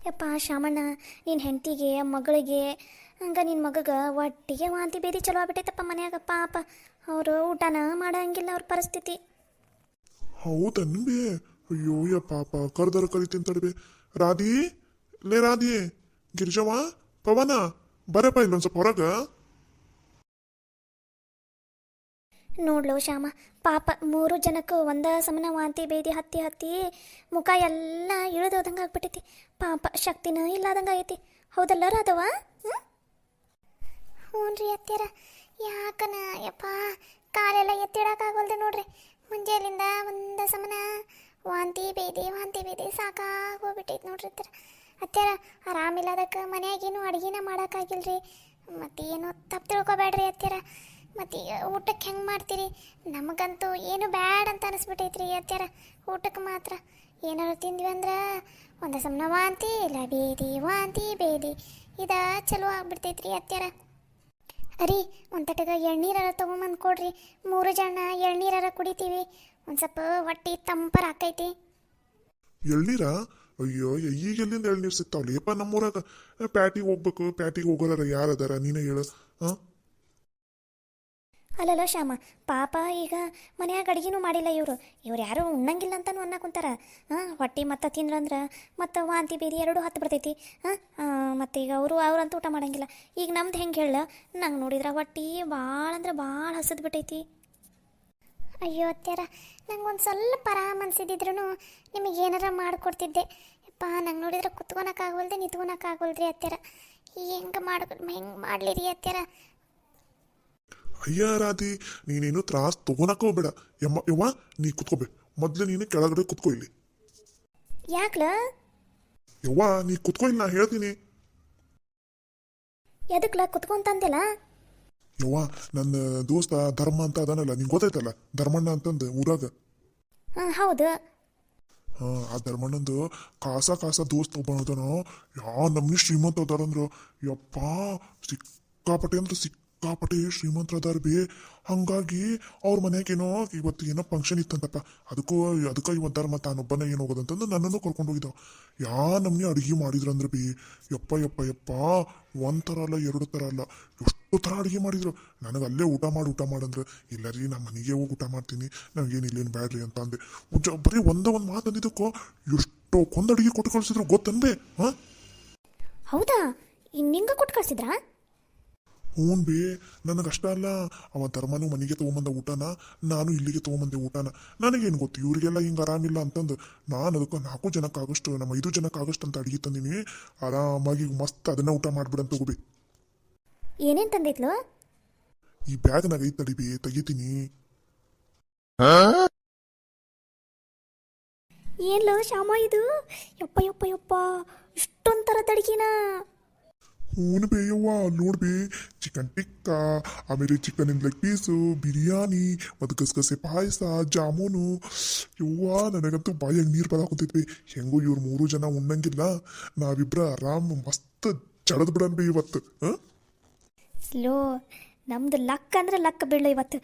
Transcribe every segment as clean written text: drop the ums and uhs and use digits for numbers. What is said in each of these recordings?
ಯಪ್ಪ ಶಾಮಣ್ಣ, ನಿನ್ನ ಹೆಂಡತಿಗೆ ಮಗಳಿಗೆ ಹಂಗೆ ನಿನ್ನ ಮಗಗೆ ಒಟ್ಟಿಗೆ ವಾಂತಿ ಬೇದಿ ಚಲೋ ಆಗ್ಬಿಟ್ಟೈತಪ್ಪ ಮನ್ಯಾಗ. ಪಾಪ ಅವರು ಊಟನ ಮಾಡಂಗಿಲ್ಲ ಅವ್ರ ಪರಿಸ್ಥಿತಿ. ಹೌದನ್ಬೇ? ಅಯ್ಯೋ ಪಾಪ, ಕರ್ದರ ಕರಿತೀನಿ ತಡಿಬೇ. ರಾಧಿ, ಲೇ ರಾಧಿ, ಗಿರಿಜವ್ವ, ಪವನ, ಬರಪ್ಪ ಇಲ್ಲೊಂದು ಸ್ವಲ್ಪ ಹೊರಗ. ನೋಡ್ಲು ಶ್ಯಾಮ, ಪಾಪ 3 ಜನಕ್ಕೂ ಒಂದ ಸಮನ ವಾಂತಿ ಬೇದಿ ಹತ್ತಿ ಹತ್ತಿ ಮುಖ ಎಲ್ಲ ಇಳಿದೋದಂಗೆ ಆಗ್ಬಿಟ್ಟೈತಿ. ಪಾಪ ಶಕ್ತಿನ ಇಲ್ಲಾದಂಗೆ ಐತಿ. ಹೌದಲ್ಲ ರಾಧವ? ಹ್ಞೂ ರೀ ಅತ್ಯಾರ, ಯಾಕನ ಯಪ್ಪ ಕಾಲೆಲ್ಲ ಎತ್ತಿಡಕ್ಕಾಗಲ್ದು ನೋಡ್ರಿ. ಮುಂಜಾನೆಯಿಂದ ಒಂದ ಸಮನ ವಾಂತಿ ಬೇದಿ ಸಾಕಾಗೋಗ್ಬಿಟ್ಟೈತಿ ನೋಡ್ರಿ ಅತ್ಯಾರ. ಅತ್ಯಾರ ಆರಾಮಿಲ್ಲದಕ್ಕೆ ಮನ್ಯಾಗೇನು ಅಡುಗೆನ ಮಾಡೋಕ್ಕಾಗಿಲ್ರಿ. ಮತ್ತೇನು ತಪ್ಪು ತಿಳ್ಕೊಬೇಡ್ರಿ ಅತ್ಯಾರ. ಮತ್ತು ಊಟಕ್ಕೆ ಹೆಂಗೆ ಮಾಡ್ತೀರಿ? ನಮಗಂತೂ ಏನು ಬ್ಯಾಡ್ ಅಂತ ಅನಿಸ್ಬಿಟ್ಟೈತ್ರಿ ಅತ್ಯಾರ. ಊಟಕ್ಕೆ ಮಾತ್ರ ಏನಾರು ತಿಂದ್ವಿ ಅಂದ್ರೆ ಒಂದು ಸಮನ ವಾಂತಿ ಇಲ್ಲ ವಾಂತಿ ಬೇದಿ ಇದ ಚಲೋ ಆಗ್ಬಿಡ್ತೈತ್ರಿ ಅತ್ಯಾರ. ಅರಿ, ಒಂದು ತಟಗ ಎಳ್ನೀರಾರ ತೊಗೊಂಬಂದು ಕೊಡ್ರಿ. 3 ಜನ ಎಳ್ನೀರಾರ ಕುಡಿತೀವಿ, ಒಂದು ಸ್ವಲ್ಪ ಹೊಟ್ಟೆ ತಂಪರ ಆಕೈತಿ. ಎಳ್ನೀರ? ಅಯ್ಯೋ, ಈಗ ಎಲ್ಲಿಂದ ಎಳ್ನೀರು ಸಿಗ್ತಾವಲ್ಲ ನಮ್ಮೂರಾಗ. ಪ್ಯಾಟಿಗೆ ಹೋಗ್ಬೇಕು, ಪ್ಯಾಟಿಗೆ ಹೋಗೋದಾರ ಯಾರದಾರ ನೀನೇ ಹೇಳು. ಹಾಂ, ಅಲ್ಲಲ್ಲ ಶ್ಯಾಮ, ಪಾಪ ಈಗ ಮನ್ಯಾಗ ಅಡುಗೆನೂ ಮಾಡಿಲ್ಲ ಇವರು ಯಾರು ಉಣ್ಣಂಗಿಲ್ಲ ಅಂತಲೂ ಅನ್ನಕುಂತಾರ. ಹೊಟ್ಟೆ ಮತ್ತೆ ತಿಂದ್ರಂದ್ರೆ ಮತ್ತು ವಾಂತಿ ಬೇದಿ ಎರಡೂ ಹತ್ತು ಬರ್ತೈತಿ. ಮತ್ತು ಈಗ ಅವ್ರಂತೂ ಊಟ ಮಾಡಂಗಿಲ್ಲ. ಈಗ ನಮ್ದು ಹೆಂಗೆ ಹೇಳ, ನಂಗೆ ನೋಡಿದ್ರೆ ಹೊಟ್ಟೆ ಭಾಳ ಅಂದ್ರೆ ಭಾಳ ಹಸಿದು ಬಿಟ್ಟೈತಿ. ಅಯ್ಯೋ ಅತ್ಯಾರ, ನಂಗೊಂದು ಸ್ವಲ್ಪ ಆರಾಮ ಅನ್ಸಿದ್ದಿದ್ರು ನಿಮಗೆ ಏನಾರ ಮಾಡಿಕೊಡ್ತಿದ್ದೆ. ಯಪ್ಪ, ನಂಗೆ ನೋಡಿದ್ರೆ ಕುತ್ಕೊಳಕ್ಕಾಗವಲ್ದೆ ನಿಂತ್ಕೊಳಕ್ಕಾಗವಲ್ದ್ರಿ ಅತ್ಯಾರ. ಹೆಂಗೆ ಮಾಡಲಿ ರೀ ಅತ್ಯಾರ? ಅಯ್ಯ ರಾಧಿ, ನೀನೇನು ತ್ರಾಸ್ ತಗೋನಕ್ಕ ಹೋಗ್ಬೇಡ. ಯವ್ವ, ನೀ ಕುತ್ಕೋಬೇ. ಮೊದ್ಲು ನೀನು ಕೆಳಗಡೆ ಕುತ್ಕೋ ಇಲ್ಲಿ. ಯಾಕ್ಲ? ಯವ್ವ, ನೀ ಕುತ್ಕೋ ಇಲ್ಲಿ, ನಾ ಹೇಳ್ತೀನಿ. ಎದಕ್ಲ ಕುತ್ಕೊಂತಂದಿಲ್ಲ? ಯವ್ವ, ನನ್ನ ದೋಸ್ತ ಧರ್ಮ ಅಂತ ಅದಾನಲ್ಲ, ನಿಂಗೆ ಗೊತ್ತೈತಲ್ಲ, ಧರ್ಮಣ್ಣ ಅಂತಂದು ಊರಾಗ. ಹೌದು. ಆ ಧರ್ಮಣ್ಣಂದು ಕಾಸ ದೋಸ್ತ ಒಬ್ಬನದನೋ. ನಮ್ನಿ ಶ್ರೀಮಂತ ಅದಾರಂದ್ರು. ಯಪ್ಪ, ಸಿಕ್ಕಾಪಟ್ಟೆ ಅಂದ್ರೆ ಸಿಕ್ಕಾಪಟ್ಟೆ ಶ್ರೀಮಂತರದಾರ ಬೇ. ಹಂಗಾಗಿ ಅವ್ರ ಮನ್ಯಾಗೇನೋ ಇವತ್ತು ಏನೋ ಫಂಕ್ಷನ್ ಇತ್ತಂತಪ್ಪ. ಅದಕ್ಕೆ ಇವತ್ತು ಧರ್ಮ ತಾನೊಬ್ಬನೇ ಏನು ಹೋಗೋದಂತಂದು ನನ್ನನ್ನು ಕರ್ಕೊಂಡು ಹೋಗಿದ್ದಾವ. ನಮ್ನಿ ಅಡುಗೆ ಮಾಡಿದ್ರಂದ್ರೆ ಬಿ, ಯಪ್ಪ, ಒಂದ್ ಥರ ಅಲ್ಲ, 2 ಥರ ಅಲ್ಲ, ಎಷ್ಟು ಥರ ಅಡುಗೆ ಮಾಡಿದ್ರು. ನನಗೆ ಅಲ್ಲೇ ಊಟ ಮಾಡಂದ್ರೆ, ಇಲ್ಲ ರೀ, ನಮ್ಮ ಮನೆಗೆ ಹೋಗಿ ಊಟ ಮಾಡ್ತೀನಿ, ನನಗೇನು ಇಲ್ಲೇನು ಬ್ಯಾಡ್ರಿ ಅಂತ ಅಂದೆ. ಬರೀ ಒಂದು ಮಾತು ಅಂದಿದ್ದಕ್ಕೋ ಎಷ್ಟೋ ಕೊಂದು ಅಡುಗೆ ಕೊಟ್ಟು ಕಳಿಸಿದ್ರು ಗೊತ್ತನ್ಬೇ. ಹೌದಾ? ನಿಂಗೆ ಕೊಟ್ಟು ಕಳ್ಸಿದ್ರಾ? ಹ್ಞೂ ಬೇ, ನನಗಷ್ಟ ಅಲ್ಲ, ಅವ ಧರ್ಮನು ಮನೆಗೆ ತೊಗೊಂಬಂದ ಊಟನ ನಾನು ಇಲ್ಲಿಗೆ ತೊಗೊಂಬಂದೆ ಊಟನ. ನನಗೇನು ಗೊತ್ತು ಇವರಿಗೆಲ್ಲ ಹಿಂಗೆ ಆರಾಮಿಲ್ಲ ಅಂತಂದು. ನಾನು ಅದಕ್ಕೆ 4 ಜನಕ್ಕಾಗಷ್ಟು, ನಮ್ಮ 5 ಜನಕ್ಕಾಗಷ್ಟು ಅಂತ ಅಡುಗೆ ತಂದಿನಿ. ಆರಾಮಾಗಿ ಮಸ್ತ್ ಅದನ್ನ ಊಟ ಮಾಡ್ಬಿಡಂತ ತಗೋಬಿ. ಏನೇನು ತಂದಿದ್ಲು? ಈ ಬ್ಯಾಗ್ನಾಗ ಐತ್ ತಡಿಬಿ, ತೆಗಿತೀನಿ. ಏನ್ಲೋ ಶ್ಯಾಮ ಇದು? ಯಪ್ಪ ಇಷ್ಟೊಂಥರ ಅಡುಗೆನ? ಹೂನು ಬೇಯವ್ವ, ನೋಡ್ಬಿ, ಚಿಕನ್ ಟಿಕ್ಕಾ, ಆಮೇಲೆ ಚಿಕನ್ ಲೆಗ್ ಪೀಸು, ಬಿರಿಯಾನಿ, ಮತ್ತು ಗಸಗಸೆ ಪಾಯಸ, ಜಾಮೂನು. ಯವ್ವ, ನನಗಂತೂ ಬಾಯಾಗ ನೀರು ಬರಾಕುಂತೈತಿ. ಹೆಂಗೂ ಇವ್ರು 3 ಜನ ಉಣ್ಣಂಗಿಲ್ಲ, ನಾವಿಬ್ರ ಆರಾಮ್ ಮಸ್ತ್ ಜಡದ್ ಬಿಡನ್ಬಿ ಇವತ್ತು. ಲೋ, ನಮ್ದು ಲಕ್ ಅಂದ್ರೆ ಲಕ್ ಬೀಳು ಇವತ್ತು.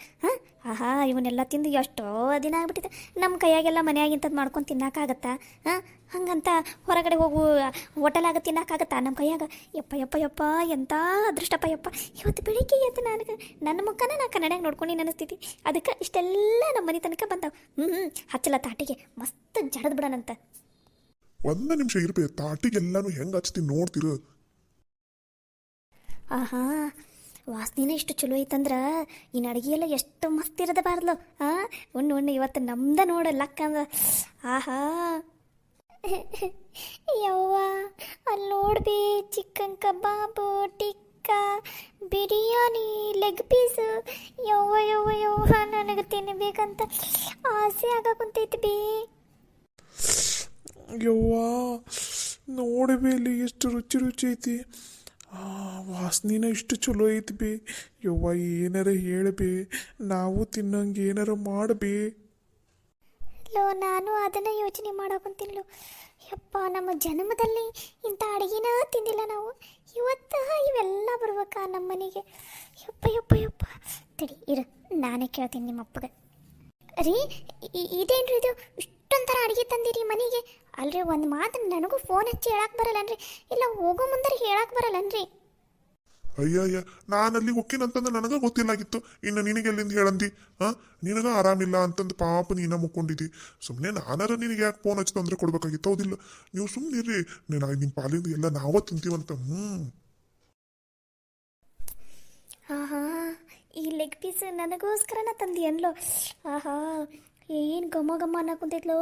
ಇವನ್ನೆಲ್ಲ ತಿಂದು ಎಷ್ಟೋ ದಿನ ಆಗ್ಬಿಟ್ಟಿದೆ. ನಮ್ಮ ಕೈಯಾಗೆಲ್ಲ ಮನೆಯಾಗಿಂಥದ್ದು ಮಾಡ್ಕೊಂಡು ತಿನ್ನೋಕ್ಕಾಗತ್ತಾ? ಹಂಗಂತ ಹೊರಗಡೆ ಹೋಗು ಹೋಟೆಲಾಗ ತಿನ್ನೋಕ್ಕಾಗತ್ತಾ ನಮ್ಮ ಕೈಯಾಗ? ಯಪ್ಪ ಎಂಥ ಅದೃಷ್ಟಪ್ಪ ಯಪ್ಪ. ಇವತ್ತು ಬೆಳಿಗ್ಗೆ ಎದ್ದು ನನ್ನ ಮುಖನ ನಾ ಕನ್ನಡಿಯಾಗ ನೋಡ್ಕೊಂಡು ಅನಿಸ್ತೈತಿ. ಅದಕ್ಕೆ ಇಷ್ಟೆಲ್ಲ ನಮ್ಮ ಮನೆ ತನಕ ಬಂದವು. ಹಚ್ಚಲ ತಾಟಿಗೆ ಮಸ್ತ್ ಜಡದ್ ಬಿಡೋಣಂತ. 1 ನಿಮಿಷ ಇರ್ಬೇ, ತಾಟಿಗೆಲ್ಲಾನು ಹೆಂಗೆ ಹಚ್ತೀನಿ ನೋಡ್ತಿರು. ವಾಸನೆನೇ ಇಷ್ಟು ಚಲೋ ಐತಂದ್ರೆ ಇನ್ನು ಅಡುಗೆ ಎಲ್ಲ ಎಷ್ಟು ಮಸ್ತ್ ಇರೋದ ಬಾರ್ಲು. ಉಣ್ಣು ಇವತ್ತು ನಮ್ದ ನೋಡು ಲಕ್ಕ ಅಂದ. ಯವ್ವ, ಅಲ್ಲಿ ನೋಡ್ಬಿ, ಚಿಕನ್ ಕಬಾಬು, ಟಿಕ್ಕಾ, ಬಿರಿಯಾನಿ, ಲೆಗ್ ಪೀಸು. ಯವ್ವ ನನಗೆ ತಿನ್ನಬೇಕಂತ ಆಸೆ ಆಗಾಕುಂತೈತಿ ಬಿ. ಯವ್ವ, ನೋಡಬಿ ಇಲ್ಲಿ ಎಷ್ಟು ರುಚಿ ಐತಿ. ವಾಸನಿನ ಇಷ್ಟು ಚಲೋ ಐತಿ ಬಿ. ಯವ್ವ, ಏನಾರ ಹೇಳಬಿ, ನಾವು ತಿನ್ನಂಗೆ ಏನಾರ ಮಾಡಬಿ. ನಾನು ಅದನ್ನು ಯೋಚನೆ ಮಾಡೋಕಂತಿಲ್ಲ. ಯಪ್ಪ, ನಮ್ಮ ಜನ್ಮದಲ್ಲಿ ಇಂಥ ಅಡುಗೆನ ತಿಂದಿಲ್ಲ ನಾವು. ಇವತ್ತು ಇವೆಲ್ಲ ಬರ್ಬೇಕಾ ನಮ್ಮ ಮನೆಗೆ? ಯಪ್ಪ ತಡಿ ಇರು, ನಾನೇ ಕೇಳ್ತೀನಿ ನಿಮ್ಮ ಅಪ್ಪಗೆ. ರೀ, ಇದೇನ್ರಿ ಇದು? ಇಷ್ಟೊಂಥರ ಅಡುಗೆ ತಂದಿರಿ ಮನೆಗೆ? ಅಲ್ರಿ ಒಂದು ಮಾತು ನನಗೂ ಫೋನ್ ಹಚ್ಚಿ ಹೇಳಕ್ಕೆ ಬರಲ್ಲನ್ರಿ, ಇಲ್ಲ ಹೋಗೋ ಮುಂದರೆ ಹೇಳಕ್ಕೆ ಬರಲ್ಲನ್ರಿ. ಅಯ್ಯ ನಾನಲ್ಲಿ ಹೊಕ್ಕಿನಂತಂದ್ರೆ ನನಗ ಗೊತ್ತಿಲ್ಲಾಗಿತ್ತು, ಇನ್ನು ನಿನಗೆ ಎಲ್ಲಿಂದ ಹೇಳಂದಿ? ನಿನಗ ಆರಾಮಿಲ್ಲ ಅಂತಂದು ಪಾಪ ನೀನ ಮುಕ್ಕೊಂಡಿದ್ದಿ. ಸುಮ್ಮನೆ ನಾನಾರ ನಿನಗೆ ಯಾಕೆ ಫೋನ್ ಹಚ್ಚಿ ತೊಂದರೆ ಕೊಡ್ಬೇಕಾಗಿತ್ತು? ಹೌದಿಲ್ಲ? ನೀವು ಸುಮ್ಮನೆ ಇರ್ರಿ, ನಿಮ್ಮ ಪಾಲಿಂದ ಎಲ್ಲ ನಾವ ತಿಂತೀವಂತ. ಆಹಾ, ಈ ಲೆಗ್ ಪೀಸ್ ನನಗೋಸ್ಕರನ ತಂದಿ ಅನ್ಲೋ. ಆಹಾ, ಏನು ಘಮ ಘಮ ಅನ್ನಕುಂತೈತ್ಲೋ.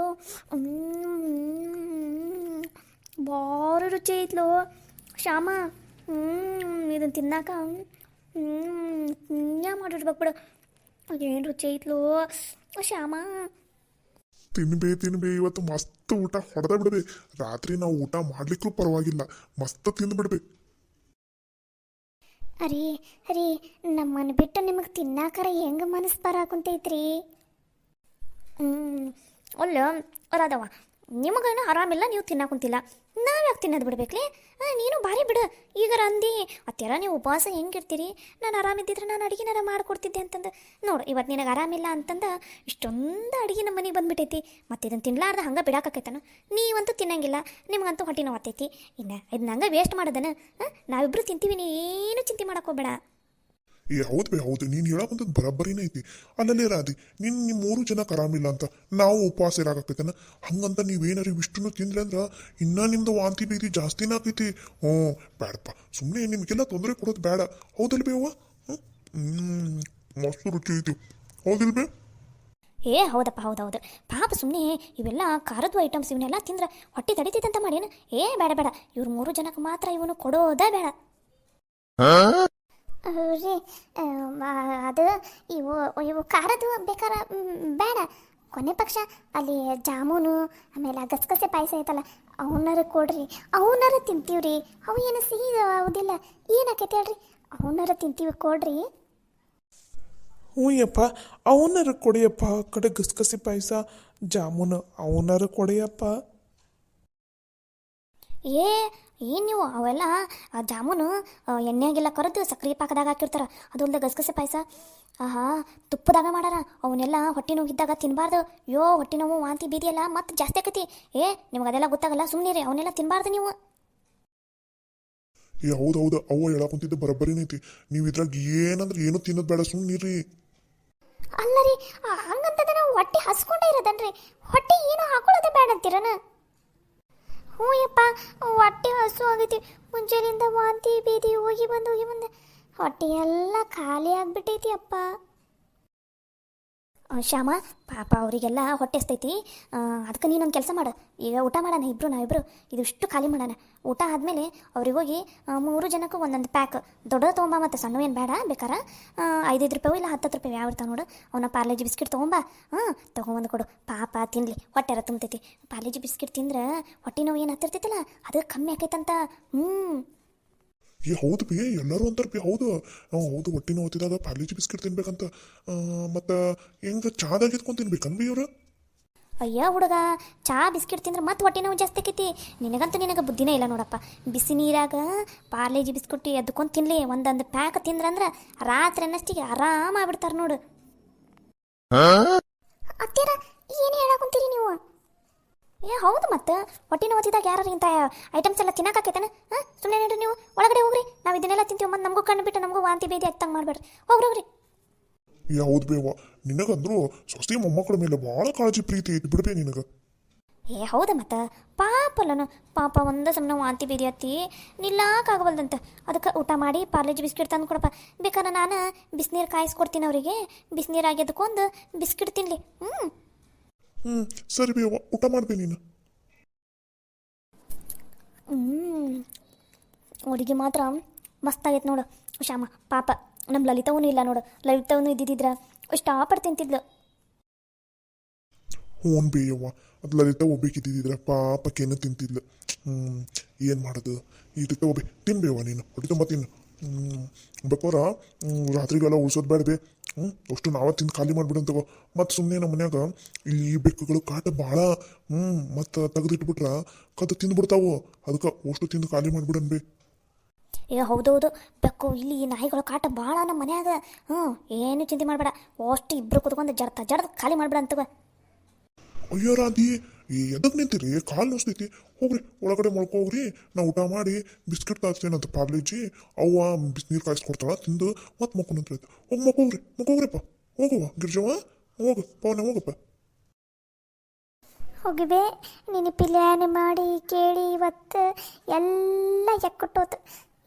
ಭಾರಿ ರುಚಿ ಐತ್ಲೋ ಶ್ಯಾಮ. ಇದನ್ನು ತಿನ್ನಾಕ ಮಾಡಿರ್ಬೇಕು ಬಿಡು. ಅದೇನು ರುಚಿ ಐತ್ಲೋ ಶ್ಯಾಮ. ತಿನ್ಬೇ ಇವತ್ತು ಮಸ್ತ್ ಊಟ ಹೊಡೆದ ಬಿಡ್ಬೇ. ರಾತ್ರಿ ನಾವು ಊಟ ಮಾಡ್ಲಿಕ್ಕೂ ಪರವಾಗಿಲ್ಲ, ಮಸ್ತ್ ತಿಂದ್ಬಿಡ್ಬೇ. ಅರಿ ನಮ್ಮನ್ನು ಬಿಟ್ಟು ನಿಮಗೆ ತಿನ್ನಾಕರ ಹೆಂಗೆ ಮನಸ್ಸು ಬರಾಕುಂತೈತ್ರಿ? ಅಲ್ಲ ಅದಾವ, ನಿಮಗೇನು ಆರಾಮಿಲ್ಲ, ನೀವು ತಿನ್ನಾಕುಂತಿಲ್ಲ, ನಾವು ಯಾಕೆ ತಿನ್ನೋದು ಬಿಡ್ಬೇಕ್ಲಿ? ನೀನು ಭಾರಿ ಬಿಡು. ಈಗಾರ ಅಂದಿ ಅತ್ಯಾರ ನೀವು ಉಪವಾಸ ಹೆಂಗಿರ್ತೀರಿ, ನಾನು ಆರಾಮಿದ್ದಿದ್ರೆ ನಾನು ಅಡುಗೆನಾರ ಮಾಡಿಕೊಡ್ತಿದ್ದೆ ಅಂತಂದು. ನೋಡು ಇವತ್ತು ನಿನಗೆ ಆರಾಮಿಲ್ಲ ಅಂತಂದು ಇಷ್ಟೊಂದು ಅಡುಗೆ ನಮ್ಮ ಮನೆಗೆ ಬಂದುಬಿಟ್ಟೈತಿ. ಮತ್ತು ಇದನ್ನು ತಿನ್ಲಾರ್ದ ಹಂಗೆ ಬಿಡಾಕೈತಾನ? ನೀವಂತೂ ತಿನ್ನಂಗಿಲ್ಲ, ನಿಮ್ಗಂತೂ ಹೊಟ್ಟೆ ನೋವು ಆಗ್ತೈತಿ. ಇನ್ನು ಇದನ್ನ ಹಂಗೆ ವೇಸ್ಟ್ ಮಾಡೋದನ? ನಾವಿಬ್ಬರು ತಿಂತೀವಿ, ನೀ ಏನು ಚಿಂತೆ ಮಾಡೋಕ್ಕೋಗ್ಬೇಡ. ಹೌದು ನೀನು ಹೇಳೋಕಂತದ್ದು ಬರಬ್ಬರಿನೇ ಐತಿ. ಅಲ್ಲಲ್ಲೇ ರಾಧಿ, ನಿಮ್ಮ 3 ಜನಕ್ಕೆ ಆರಾಮಿಲ್ಲ ಅಂತ ನಾವು ಉಪವಾಸ ಇರಾಕೈತನ? ಹಂಗಂತ ನೀವೇನಾರು ಇಷ್ಟನ್ನು ತಿಂದ್ರೆ ಅಂದ್ರೆ ಇನ್ನೂ ನಿಮ್ದು ವಾಂತಿ ಭೀತಿ ಜಾಸ್ತಿನೇ ಆಕೈತಿ. ಬೇಡಪ್ಪ, ಸುಮ್ಮನೆ ನಿಮಗೆಲ್ಲ ತೊಂದರೆ ಕೊಡೋದು ಬೇಡ. ಹೌದಲ್ ಬೇವ? ಮಸ್ತ್ ರುಚಿ ಐತಿ, ಹೌದಿಲ್ ಬೇ? ಹೌದಪ್ಪ, ಹೌದೌದು. ಪಾಪ ಸುಮ್ಮನೆ ಇವೆಲ್ಲ ಖಾರದ್ದು ಐಟಮ್ಸ್ ಇವನ್ನೆಲ್ಲ ತಿಂದ್ರೆ ಹೊಟ್ಟೆ ತಡಿತೈತಂತ ಮಾಡೇನು? ಬೇಡ ಇವ್ರು 3 ಜನಕ್ಕೆ ಮಾತ್ರ ಇವನು ಕೊಡೋದೇ ಬೇಡ. ರೀ ಅದು ಇವು ಖಾರದು ಬೇಕಾರ ಬೇಡ. ಕೊನೆ ಪಕ್ಷ ಅಲ್ಲಿ ಜಾಮೂನು ಆಮೇಲೆ ಗಸಗಸೆ ಪಾಯಸ ಐತಲ್ಲ ಅವನಾರ ಕೊಡ್ರಿ, ಅವನಾರ ತಿಂತೀವ್ರಿ. ಅವು ಏನು ಸಿಹಿ ಹೌದಿಲ್ಲ, ಏನಾಕೈತಿ ಹೇಳ್ರಿ, ಅವನಾರ ತಿಂತೀವಿ ಕೊಡ್ರಿ. ಹ್ಞೂಯಪ್ಪ, ಅವನಾರ ಕೊಡಿಯಪ್ಪ. ಕಡೆ ಗಸಗಸೆ ಪಾಯಸ ಜಾಮೂನು ಅವನಾರ ಕೊಡಿಯಪ್ಪ. ಏನು ನೀವು ಅವೆಲ್ಲ ಜಾಮೂನು ಎಣ್ಣೆಗೆಲ್ಲ ಕರೆದು ಸಕ್ರೆ ಪಾಕದಾಗ ಹಾಕಿರ್ತಾರೆ. ಅದೊಂದು ಗಸಗಸೆ ಪಾಯಸ ತುಪ್ಪದಾಗ ಮಾಡಾರ. ಅವನ್ನೆಲ್ಲ ಹೊಟ್ಟೆ ನೋವಿದ್ದಾಗ ತಿನ್ನಬಾರ್ದು. ಹೊಟ್ಟೆ ನೋವು ವಾಂತಿ ಬೀದಿಯಲ್ಲ ಮತ್ತೆ ಜಾಸ್ತಿ ಆಕೈತಿ. ನಿಮ್ಗೆ ಅದೆಲ್ಲ ಗೊತ್ತಾಗಲ್ಲ, ಸುಮ್ಮನೆ ಅವನ್ನೆಲ್ಲ ತಿನ್ನಬಾರ್ದು ನೀವು. ಹೌದೌದು, ಅವ್ವ ಹೇಳಾಕುಂತಿದ್ದು ಬರಬ್ಬರಿನೇ ಐತಿ. ನೀವು ಇದ್ರಾಗ ಏನಂದ್ರೆ ಏನು ತಿನ್ನೋದು ಬೇಡ, ಸುಮ್ಮನಿರಿ. ಅಲ್ಲ ರೀ, ಹಂಗಂತಂದ್ರೆ ನಾವು ಹೊಟ್ಟೆ ಹಸ್ಕೊಂಡೇ ಇರೋದನ್ರಿ, ಹೊಟ್ಟೆ ಏನು ಹಾಕೊಳ್ಳೋದೇ ಬೇಡ ಅಂತೀರನ? ಯಪ್ಪ, ಹೊಟ್ಟೆ ಹಸು ಆಗೈತಿ. ಮುಂಜಾನೆಯಿಂದ ವಾಂತಿ ಬೀದಿ ಹೋಗಿ ಬಂದು ಹೊಟ್ಟೆ ಎಲ್ಲ ಖಾಲಿ ಆಗ್ಬಿಟ್ಟೈತಿ ಅಪ್ಪ. ಶ್ಯಾಮ, ಪಾಪ ಅವರಿಗೆಲ್ಲ ಹೊಟ್ಟೆ ಹಸ್ತೈತಿ. ಅದಕ್ಕೆ ನೀನೊಂದು ಕೆಲಸ ಮಾಡು, ಈಗ ಊಟ ಮಾಡೋಣ ನಾವಿಬ್ರು ಇದಿಷ್ಟು ಖಾಲಿ ಮಾಡೋಣ. ಊಟ ಆದಮೇಲೆ ಅವ್ರಿಗೆ ಹೋಗಿ 3 ಜನಕ್ಕೂ ಒಂದೊಂದು ಪ್ಯಾಕ್ ದೊಡ್ಡದು ತೊಗೊಂಬ, ಮತ್ತು ಸಣ್ಣ ಏನು ಬೇಡ. ಬೇಕಾರೆ 5 ರೂಪಾಯಿ ಇಲ್ಲ 10 ರೂಪಾಯಿ ಯಾವ ಇರ್ತಾವೆ ನೋಡು, ಅವನ್ನ ಪಾರ್ಲೇಜಿ ಬಿಸ್ಕಿಟ್ ತೊಗೊಂಬ. ತೊಗೊಂಬಂದು ಕೊಡು, ಪಾಪ ತಿನ್ನಲಿ, ಹೊಟ್ಟೆರ ತುಂಬತೈತಿ. ಪಾರ್ಲೇಜಿ ಬಿಸ್ಕಿಟ್ ತಿಂದ್ರೆ ಹೊಟ್ಟೆ ನೋವು ಏನು ಹತ್ತಿರ್ತೈತಲ್ಲ ಅದು ಕಮ್ಮಿ ಆಕೈತಂತ. ಹೌದು ಬಿ, ಎಲ್ಲರೂ ಅಂತಾರೆ ಬಿ. ಹೌದು ಹೊಟ್ಟೆ ನೋವು ಹೊತ್ತಿದಾಗ ಪಾರ್ಲೇಜಿ ಬಿಸ್ಕಿಟ್ ತಿನ್ಬೇಕಂತ. ಮತ್ತು ಹೆಂಗೆ ಚಾದಾಗ ಎತ್ಕೊಂಡು ತಿನ್ಬೇಕನ್ ಬಿ ಇವ್ರು? ಅಯ್ಯ ಹುಡುಗ, ಚಾ ಬಿಸ್ಕಿಟ್ ತಿಂದ್ರೆ ಮತ್ತೆ ಹೊಟ್ಟೆ ನೋವು ಜಾಸ್ತಿ ಆಕೈತಿ. ನಿನಗೆ ಬುದ್ಧಿನೇ ಇಲ್ಲ ನೋಡಪ್ಪ. ಬಿಸಿ ನೀರಾಗ ಪಾರ್ಲೇಜಿ ಬಿಸ್ಕಿಟ್ ಎದ್ಕೊಂಡು ತಿನ್ಲಿ, ಒಂದೊಂದು ಪ್ಯಾಕ್ ತಿಂದ್ರಂದ್ರೆ ರಾತ್ರಿ ಅನ್ನಷ್ಟಿಗೆ ಆರಾಮ ಆಗ್ಬಿಡ್ತಾರೆ ನೋಡು. ಅತ್ತೀರ ಏನು ಹೇಳಾಕುಂತೀರಿ ನೀವು? ಹೌದು, ಮತ್ತೆ ಹೊಟ್ಟೆ ನೋವು ಹೊತ್ತಿದಾಗ ಯಾರು ಇಂಥ ಐಟಮ್ಸ್ ಎಲ್ಲ ತಿನ್ನಕಾಕೈತೇನ? ಸುಮ್ಮನೆ ನೋಡ್ರಿ, ನೀವು ಒಳಗಡೆ ಹೋಗ್ರಿ, ನಾವು ಇದನ್ನೆಲ್ಲ ತಿಂತೀವಿ. ಮತ್ತು ನಮಗೂ ಕಣ್ಣು ಬಿಟ್ಟು ನಮಗೂ ವಾಂತಿ ಬೇದಿ ಆಗ್ತಂಗೆ ಮಾಡ್ಬೇಡ್ರಿ, ಹೋಗ್ರಿ. ಹೌದು ಬೇವ, ನಿನಗಂದ್ರು ಸ್ವಸ್ತಿ ಮೊಮ್ಮಕ್ಕಳ ಮೇಲೆ ಭಾಳ ಕಾಳಜಿ ಪ್ರೀತಿ ಐತಿ ಬಿಡ್ಬೇ ನಿನಗೆ. ಹೌದ, ಮತ್ತೆ ಪಾಪ ಒಂದ ಸಮನ ವಾಂತಿ ಬೇದಿ ಹತ್ತಿ ನಿಲ್ಲಾಕಾಗವಲ್ದಂತ. ಅದಕ್ಕೆ ಊಟ ಮಾಡಿ ಪಾರ್ಲೇಜಿ ಬಿಸ್ಕಿಟ್ ತಂದು ಕೊಡಪ್ಪ. ಬೇಕಾದ್ರೆ ನಾನು ಬಿಸಿನೀರು ಕಾಯಿಸ್ಕೊಡ್ತೀನಿ ಅವರಿಗೆ. ಬಿಸಿನೀರಾಗಿ ಎದ್ಕೊಂಡು ಬಿಸ್ಕಿಟ್ ತಿನ್ನಲಿ. ಸರಿ ಬೇವ, ಊಟ ಮಾಡ್ಬೇ ನೀನು. ಅಡುಗೆ ಮಾತ್ರ ಮಸ್ತಾಗೈತೆ ನೋಡು ಶ್ಯಾಮ. ಪಾಪ ನಮ್ಮ ಲಲಿತವೂ ಇಲ್ಲ ನೋಡು, ಲಲಿತವೂ ಇದ್ದಿದ್ರೆ ಇಷ್ಟಪಟ್ಟು ತಿಂತಿದ್ಲು. ಹ್ಞೂ ಬೇಯವ್ವ, ಅದು ಲಲಿತ ಒಬ್ಬೇಕಿದ್ದಿದ್ರೆ ಪಾಪಕ್ಕೇನು ತಿಂತಿದ್ಲು. ಏನು ಮಾಡೋದು? ಇದಕ್ಕೆ ಒಬ್ಬೆ ತಿನ್ಬೇವ ನೀನು, ಹೊಟ್ಟೆ ತುಂಬ ತಿನ್ನು. ಬೇಕಾದ್ರ ರಾತ್ರಿಗೆಲ್ಲ ಉಳ್ಸೋದು ಬೇಡಬೇ. ಅಷ್ಟು ನಾವ ತಿಂದು ಖಾಲಿ ಮಾಡ್ಬಿಡಂತ. ಮತ್ತು ಸುಮ್ಮನೆ ನಮ್ಮ ಮನ್ಯಾಗ ಇಲ್ಲಿ ಬೆಕ್ಕುಗಳು ಕಾಟ ಭಾಳ. ಮತ್ತು ತೆಗೆದಿಟ್ಬಿಟ್ರ ಕದ್ದು ತಿಂದ್ಬಿಡ್ತಾವು. ಅದಕ್ಕೆ ಅಷ್ಟು ತಿಂದು ಖಾಲಿ ಮಾಡ್ಬಿಡನ್ ಬೇ. ಹೌದೌದು, ಬೆಕ್ಕು ಇಲ್ಲಿ ನಾಯಿಗಳು ಕಾಟ ಭಾಳ ನಮ್ಮ ಮನ್ಯಾಗ. ಏನು ಚಿಂತೆ ಮಾಡಬೇಡ, ಅಷ್ಟು ಇಬ್ಬರು ಕುತ್ಕೊಂಡು ಜಡ್ದು ಖಾಲಿ ಮಾಡ್ಬೇಡ ಅಂತವ. ಅಯ್ಯೋ ರಾಧಿ, ಈ ಎದಕ್ ನಿಂತೀರಿ ಕಾಲು ನುಸ್ತೈತಿ ಹೋಗ್ರಿ ಒಳಗಡೆ ಮಲ್ಕೋಗ್ರಿ ನಾ ಊಟ ಮಾಡಿ ಬಿಸ್ಕಿಟ್ ಕಾಯ್ಸ್ತೇನಂತ ಪಾರ್ಲೇಜಿ ಅವ್ವ ಬಿಸಿನೀರು ಕಾಯಿಸ್ಕೊಡ್ತಾಳ ತಿಂದು ಮತ್ತೆ ಮಕ್ಕೊಂಡ್ರೆ ಹೋಗಿ ಮಕ್ಕೋಗ್ರಿಪ್ಪ ಹೋಗುವ ಗಿರ್ಜವ್ವ ಹೋಗು ಪವನ ಹೋಗಪ್ಪ. ಹೋಗಿವೆ ನೀನು ಪ್ಲ್ಯಾನ್ ಮಾಡಿ ಕೇಳಿ ಇವತ್ತು ಎಲ್ಲ ಎಕ್ಕುಟ್ಟೋತು.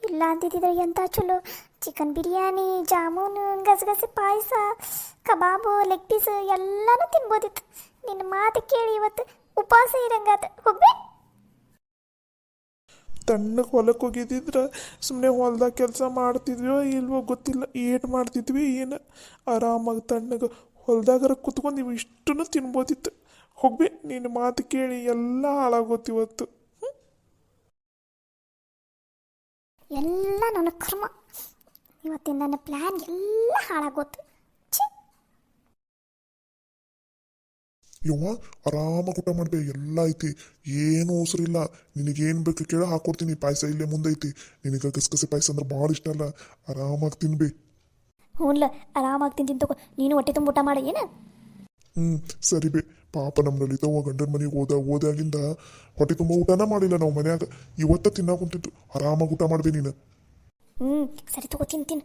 ಇಲ್ಲ ಅಂತಿದ್ದಿದ್ರೆ ಎಂಥ ಚಲೋ ಚಿಕನ್ ಬಿರಿಯಾನಿ ಜಾಮೂನು ಗಸಗಸೆ ಪಾಯಸ ಕಬಾಬು ಲೆಗ್ ಪೀಸ್ ಎಲ್ಲನೂ ತಿನ್ಬೋದಿತ್ತು. ನಿನ್ನ ಮಾತು ಕೇಳಿ ಇವತ್ತು ಉಪವಾಸ ಇರಂಗಾತ. ಹೋಗ್ಬೇ ತಣ್ಣಗೆ ಹೊಲಕ್ಕೆ ಹೋಗಿದ್ದಿದ್ರೆ ಸುಮ್ಮನೆ ಹೊಲ್ದಾಗ ಕೆಲಸ ಮಾಡ್ತಿದ್ವೋ ಇಲ್ವೋ ಗೊತ್ತಿಲ್ಲ, ಏನು ಮಾಡ್ತಿದ್ವಿ ಏನು ಆರಾಮಾಗಿ ತಣ್ಣಗೆ ಹೊಲ್ದಾಗರ ಕುತ್ಕೊಂಡು ನೀವು ಇಷ್ಟನ್ನು ತಿನ್ಬೋದಿತ್ತು. ಹೋಗ್ಬೇ ನಿನ್ನ ಮಾತು ಕೇಳಿ ಎಲ್ಲ ಹಾಳಾಗೋತಿವತ್ತು. ಎಲ್ಲ ನನ್ನ ಕರ್ಮ. ಇವತ್ತಿನ ನನ್ನ ಪ್ಲ್ಯಾನ್ ಎಲ್ಲ ಹಾಳಾಗೋತು. ಛೀ, ಯವ್ವ ಆರಾಮಾಗಿ ಊಟ ಮಾಡ್ಬೇ ಎಲ್ಲ ಐತಿ ಏನು ಅವಸರಿಲ್ಲ. ನಿನಗೇನು ಬೇಕು ಕೇಳ ಹಾಕೊಡ್ತೀನಿ. ಪಾಯಸ ಇಲ್ಲೇ ಮುಂದೆ ಐತಿ. ನಿನಗೆ ಗಸಗಸೆ ಪಾಯಸ ಅಂದ್ರೆ ಭಾಳ ಇಷ್ಟ ಅಲ್ಲ, ಆರಾಮಾಗಿ ತಿನ್ಬೇ. ಹ್ಞೂಲ್ಲ ಆರಾಮಾಗಿ ತಿಂತೀನಿ ತಗೋ. ನೀನು ಹೊಟ್ಟೆ ತುಂಬ ಊಟ ಮಾಡ ಏನು. ಸರಿ ಬೇ. ಪಾಪ ನಮ್ಮ ಲಲಿತವ್ವ ಗಂಡನ ಮನೆಗೆ ಓದಾಗಿಂದ ಹೊಟ್ಟೆ ತುಂಬ ಊಟನ ಮಾಡಿಲ್ಲ ನಾವು ಮನ್ಯಾಗ. ಇವತ್ತ ತಿನ್ನಾಕ ಕುಂತಿತ್ತು. ಆರಾಮಾಗಿ ಊಟ ಮಾಡ್ಬೇ ನೀನು. ಸರಿ ತಗೋ ತಿಂತೀನಿ.